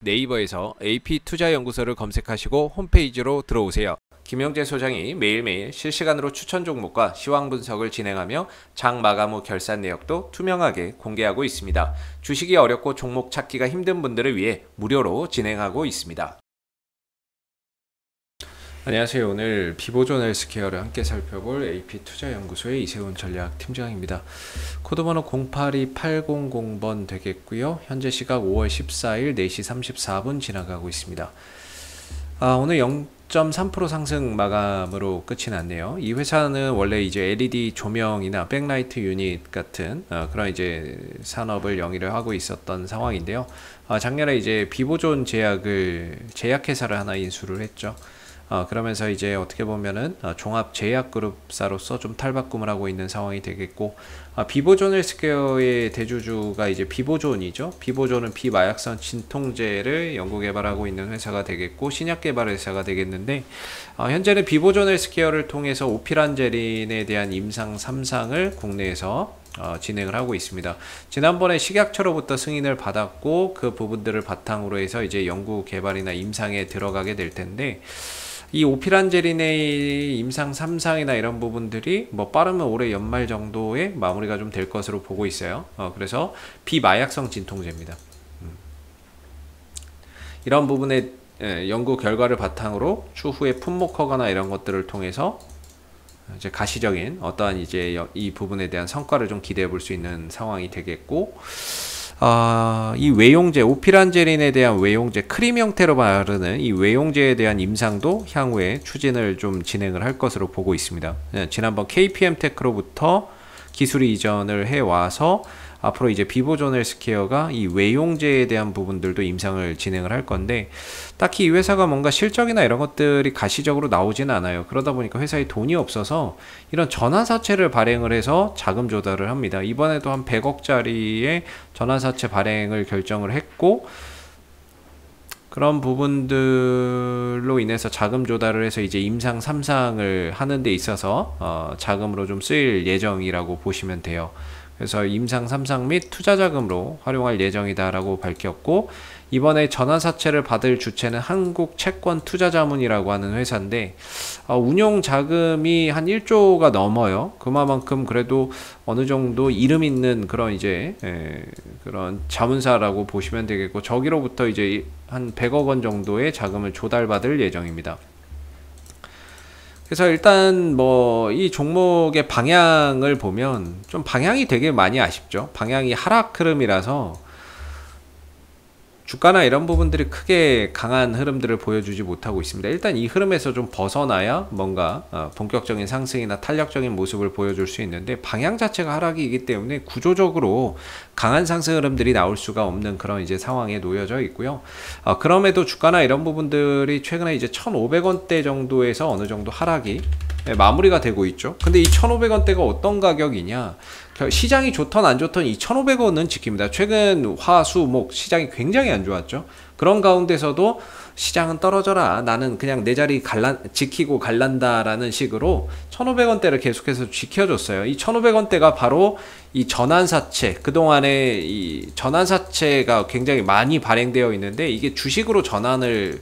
네이버에서 AP투자연구소를 검색하시고 홈페이지로 들어오세요. 김영재 소장이 매일매일 실시간으로 추천 종목과 시황 분석을 진행하며 장 마감 후 결산 내역도 투명하게 공개하고 있습니다. 주식이 어렵고 종목 찾기가 힘든 분들을 위해 무료로 진행하고 있습니다. 안녕하세요. 오늘 비보존 헬스케어를 함께 살펴볼 AP투자연구소의 이세훈 전략팀장입니다. 코드번호 082800번 되겠고요. 현재 시각 5월 14일 4시 34분 지나가고 있습니다. 오늘 0.3% 상승 마감으로 끝이 났네요. 이 회사는 원래 이제 LED 조명이나 백라이트 유닛 같은 그런 이제 산업을 영위를 하고 있었던 상황인데요. 작년에 이제 비보존 제약회사를 하나 인수를 했죠. 그러면서 이제 어떻게 보면은 종합 제약그룹사로서 좀 탈바꿈을 하고 있는 상황이 되겠고, 비보존 헬스케어의 대주주가 이제 비보존이죠. 비보존은 비마약성 진통제를 연구 개발하고 있는 회사가 되겠고, 신약 개발 회사가 되겠는데, 현재는 비보존 헬스케어를 통해서 오피란제린에 대한 임상 3상을 국내에서 진행을 하고 있습니다. 지난번에 식약처로부터 승인을 받았고, 그 부분들을 바탕으로 해서 이제 연구 개발이나 임상에 들어가게 될 텐데, 이 오피란제린의 임상 3상이나 이런 부분들이 뭐 빠르면 올해 연말 정도에 마무리가 좀 될 것으로 보고 있어요. 그래서 비마약성 진통제입니다. 이런 부분의 연구 결과를 바탕으로 추후에 품목허가나 이런 것들을 통해서 이제 가시적인 어떠한 이제 이 부분에 대한 성과를 좀 기대해 볼 수 있는 상황이 되겠고, 이 외용제, 오피란제린에 대한 외용제, 크림 형태로 바르는 이 외용제에 대한 임상도 향후에 추진을 좀 진행을 할 것으로 보고 있습니다. 지난번 KPM테크로부터 기술 이전을 해와서 앞으로 이제 비보존 헬스케어가 이 외용제에 대한 부분들도 임상을 진행을 할 건데, 딱히 이 회사가 뭔가 실적이나 이런 것들이 가시적으로 나오지는 않아요. 그러다 보니까 회사에 돈이 없어서 이런 전환사채를 발행을 해서 자금 조달을 합니다. 이번에도 한 100억짜리의 전환사채 발행을 결정을 했고, 그런 부분들로 인해서 자금 조달을 해서 이제 임상 3상을 하는 데 있어서 자금으로 좀 쓰일 예정이라고 보시면 돼요. 그래서 임상 3상 및 투자 자금으로 활용할 예정이다라고 밝혔고, 이번에 전환사채를 받을 주체는 한국채권투자자문이라고 하는 회사인데, 운용 자금이 한 1조가 넘어요. 그만큼 그래도 어느 정도 이름 있는 그런 이제 그런 자문사라고 보시면 되겠고, 저기로부터 이제 한 100억 원 정도의 자금을 조달받을 예정입니다. 그래서 일단 뭐 이 종목의 방향을 보면 좀 방향이 되게 많이 아쉽죠. 방향이 하락 흐름이라서 주가나 이런 부분들이 크게 강한 흐름들을 보여주지 못하고 있습니다. 일단 이 흐름에서 좀 벗어나야 뭔가 본격적인 상승이나 탄력적인 모습을 보여줄 수 있는데, 방향 자체가 하락이기 때문에 구조적으로 강한 상승 흐름들이 나올 수가 없는 그런 이제 상황에 놓여져 있고요. 그럼에도 주가나 이런 부분들이 최근에 이제 1,500원대 정도에서 어느 정도 하락이 마무리가 되고 있죠. 근데 이 1,500원대가 어떤 가격이냐, 시장이 좋던 안 좋던 이 1,500원은 지킵니다. 최근 화, 수, 목 시장이 굉장히 안 좋았죠. 그런 가운데서도 시장은 떨어져라, 나는 그냥 내 자리 지키고 갈란다라는 식으로 1,500원대를 계속해서 지켜줬어요. 이 1,500원대가 바로 이 전환사채, 그동안에 이 전환사채가 굉장히 많이 발행되어 있는데, 이게 주식으로 전환을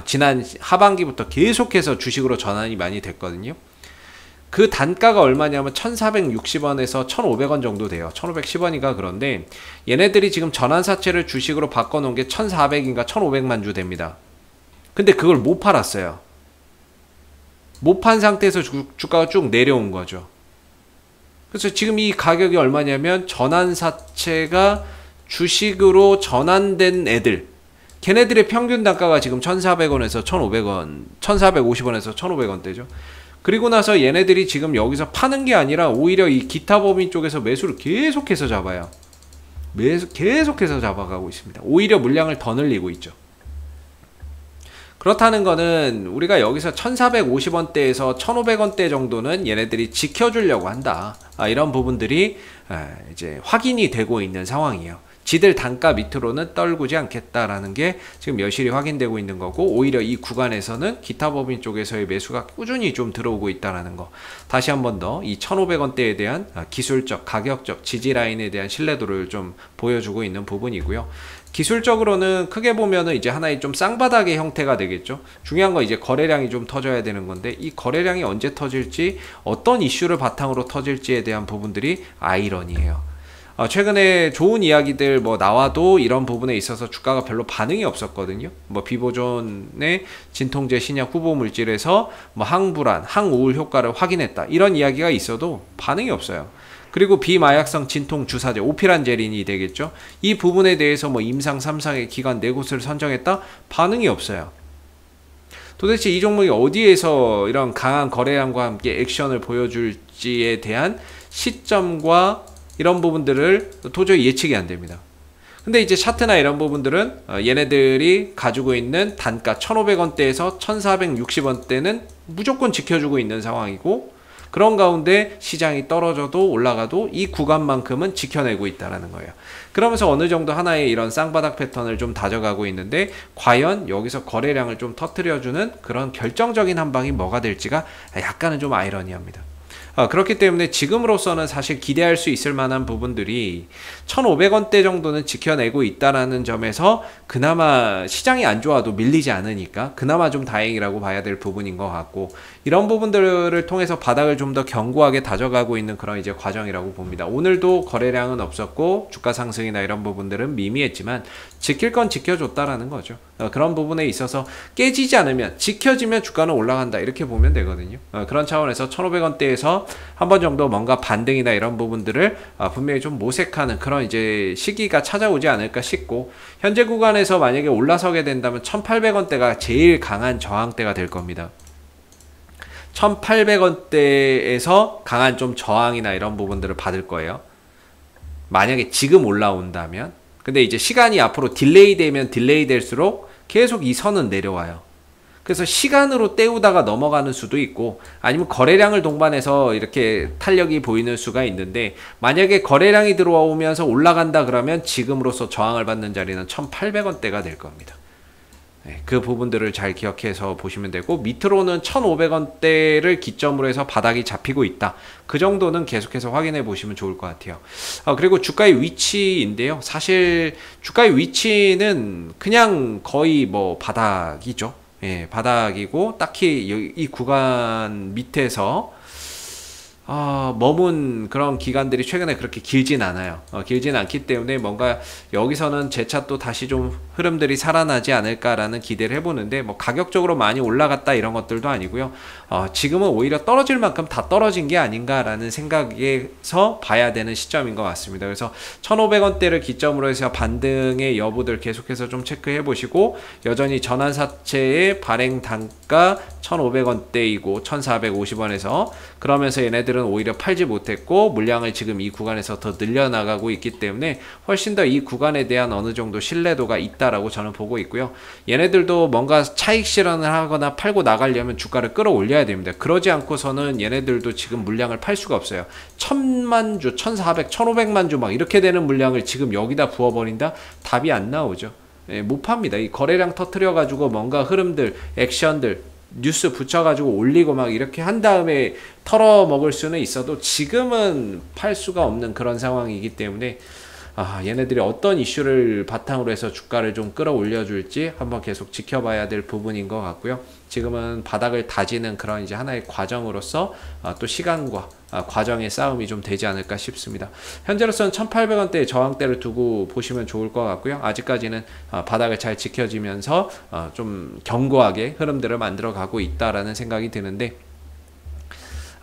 지난 하반기부터 계속해서 주식으로 전환이 많이 됐거든요. 그 단가가 얼마냐면 1,460원에서 1,500원 정도 돼요. 1,510원이가 그런데 얘네들이 지금 전환사채를 주식으로 바꿔놓은 게 1,400인가 1,500만 주 됩니다. 근데 그걸 못 팔았어요. 못 판 상태에서 주가가 쭉 내려온 거죠. 그래서 지금 이 가격이 얼마냐면, 전환사채가 주식으로 전환된 애들, 걔네들의 평균 단가가 지금 1,400원에서 1,500원, 1,450원에서 1,500원대죠. 그리고 나서 얘네들이 지금 여기서 파는 게 아니라 오히려 이 기타 법인 쪽에서 매수를 계속해서 잡아요. 계속해서 잡아가고 있습니다. 오히려 물량을 더 늘리고 있죠. 그렇다는 거는 우리가 여기서 1,450원대에서 1,500원대 정도는 얘네들이 지켜주려고 한다. 이런 부분들이 이제 확인이 되고 있는 상황이에요. 지들 단가 밑으로는 떨구지 않겠다라는 게 지금 여실히 확인되고 있는 거고, 오히려 이 구간에서는 기타 법인 쪽에서의 매수가 꾸준히 좀 들어오고 있다라는 거, 다시 한 번 더 이 1,500원대에 대한 기술적, 가격적 지지 라인에 대한 신뢰도를 좀 보여주고 있는 부분이고요. 기술적으로는 크게 보면은 이제 하나의 좀 쌍바닥의 형태가 되겠죠. 중요한 건 이제 거래량이 좀 터져야 되는 건데, 이 거래량이 언제 터질지, 어떤 이슈를 바탕으로 터질지에 대한 부분들이 아이러니해요. 최근에 좋은 이야기들 뭐 나와도 이런 부분에 있어서 주가가 별로 반응이 없었거든요. 뭐 비보존의 진통제 신약 후보 물질에서 뭐 항불안, 항우울 효과를 확인했다, 이런 이야기가 있어도 반응이 없어요. 그리고 비마약성 진통 주사제 오피란제린이 되겠죠. 이 부분에 대해서 뭐 임상 3상의 기관 4곳을 선정했다, 반응이 없어요. 도대체 이 종목이 어디에서 이런 강한 거래량과 함께 액션을 보여줄지에 대한 시점과 이런 부분들을 도저히 예측이 안 됩니다. 근데 이제 차트나 이런 부분들은 얘네들이 가지고 있는 단가 1,500원대에서 1,460원대는 무조건 지켜주고 있는 상황이고, 그런 가운데 시장이 떨어져도 올라가도 이 구간만큼은 지켜내고 있다는 거예요. 그러면서 어느 정도 하나의 이런 쌍바닥 패턴을 좀 다져가고 있는데, 과연 여기서 거래량을 좀 터뜨려주는 그런 결정적인 한 방이 뭐가 될지가 약간은 좀 아이러니합니다. 그렇기 때문에 지금으로서는 사실 기대할 수 있을 만한 부분들이 1,500원대 정도는 지켜내고 있다라는 점에서 그나마 시장이 안 좋아도 밀리지 않으니까 그나마 좀 다행이라고 봐야 될 부분인 것 같고, 이런 부분들을 통해서 바닥을 좀 더 견고하게 다져가고 있는 그런 이제 과정이라고 봅니다. 오늘도 거래량은 없었고 주가 상승이나 이런 부분들은 미미했지만 지킬 건 지켜줬다라는 거죠. 그런 부분에 있어서 깨지지 않으면, 지켜지면 주가는 올라간다, 이렇게 보면 되거든요. 그런 차원에서 1,500원대에서 한 번 정도 뭔가 반등이나 이런 부분들을 분명히 좀 모색하는 그런 이제 시기가 찾아오지 않을까 싶고, 현재 구간에서 만약에 올라서게 된다면 1,800원대가 제일 강한 저항대가 될 겁니다. 1,800원대에서 강한 좀 저항이나 이런 부분들을 받을 거예요, 만약에 지금 올라온다면. 근데 이제 시간이 앞으로 딜레이 되면 딜레이 될수록 계속 이 선은 내려와요. 그래서 시간으로 때우다가 넘어가는 수도 있고, 아니면 거래량을 동반해서 이렇게 탄력이 보이는 수가 있는데, 만약에 거래량이 들어오면서 올라간다 그러면 지금으로서 저항을 받는 자리는 1,800원대가 될 겁니다. 그 부분들을 잘 기억해서 보시면 되고, 밑으로는 1,500원대를 기점으로 해서 바닥이 잡히고 있다, 그 정도는 계속해서 확인해 보시면 좋을 것 같아요. 그리고 주가의 위치인데요, 사실 주가의 위치는 그냥 거의 뭐 바닥이죠. 바닥이고, 딱히 이 구간 밑에서 머문 그런 기간들이 최근에 그렇게 길진 않아요. 길진 않기 때문에 뭔가 여기서는 재차 또 다시 좀 흐름들이 살아나지 않을까라는 기대를 해보는데, 뭐 가격적으로 많이 올라갔다 이런 것들도 아니고요. 지금은 오히려 떨어질 만큼 다 떨어진 게 아닌가라는 생각에서 봐야 되는 시점인 것 같습니다. 그래서 1,500원대를 기점으로 해서 반등의 여부들 계속해서 좀 체크해 보시고, 여전히 전환사채의 발행 단가 1,500원대이고 1,450원에서, 그러면서 얘네들은 오히려 팔지 못했고 물량을 지금 이 구간에서 더 늘려나가고 있기 때문에 훨씬 더 이 구간에 대한 어느 정도 신뢰도가 있다라고 저는 보고 있고요. 얘네들도 뭔가 차익 실현을 하거나 팔고 나가려면 주가를 끌어올려야 됩니다. 그러지 않고서는 얘네들도 지금 물량을 팔 수가 없어요. 1,000만 주, 1,400, 1,500만 주 막 이렇게 되는 물량을 지금 여기다 부어버린다? 답이 안 나오죠. 못 팝니다. 이 거래량 터트려 가지고 뭔가 흐름들, 액션들, 뉴스 붙여가지고 올리고 막 이렇게 한 다음에 털어먹을 수는 있어도 지금은 팔 수가 없는 그런 상황이기 때문에, 얘네들이 어떤 이슈를 바탕으로 해서 주가를 좀 끌어올려줄지 한번 계속 지켜봐야 될 부분인 것 같고요. 지금은 바닥을 다지는 그런 이제 하나의 과정으로서 또 시간과 과정의 싸움이 좀 되지 않을까 싶습니다. 현재로서는 1,800원대의 저항대를 두고 보시면 좋을 것 같고요. 아직까지는 바닥을 잘 지켜지면서 좀 견고하게 흐름들을 만들어 가고 있다라는 생각이 드는데,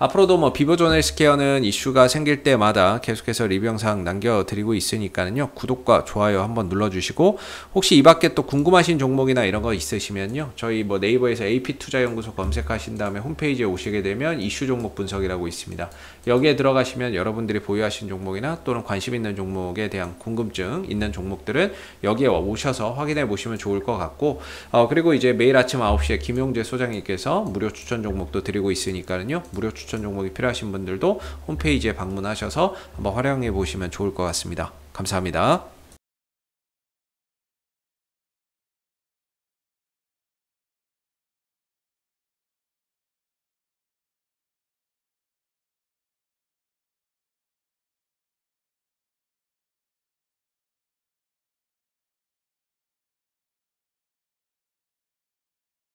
앞으로도 뭐 비보존 헬스케어는 이슈가 생길 때마다 계속해서 리뷰 영상 남겨드리고 있으니까요, 구독과 좋아요 한번 눌러주시고, 혹시 이 밖에 또 궁금하신 종목이나 이런 거 있으시면요, 저희 뭐 네이버에서 AP투자연구소 검색하신 다음에 홈페이지에 오시게 되면 이슈 종목 분석이라고 있습니다. 여기에 들어가시면 여러분들이 보유하신 종목이나 또는 관심 있는 종목에 대한 궁금증 있는 종목들은 여기에 오셔서 확인해 보시면 좋을 것 같고, 그리고 이제 매일 아침 9시에 김용재 소장님께서 무료 추천 종목도 드리고 있으니까요, 무료 추천 종목이 필요하신 분들도 홈페이지에 방문하셔서 한번 활용해 보시면 좋을 것 같습니다. 감사합니다.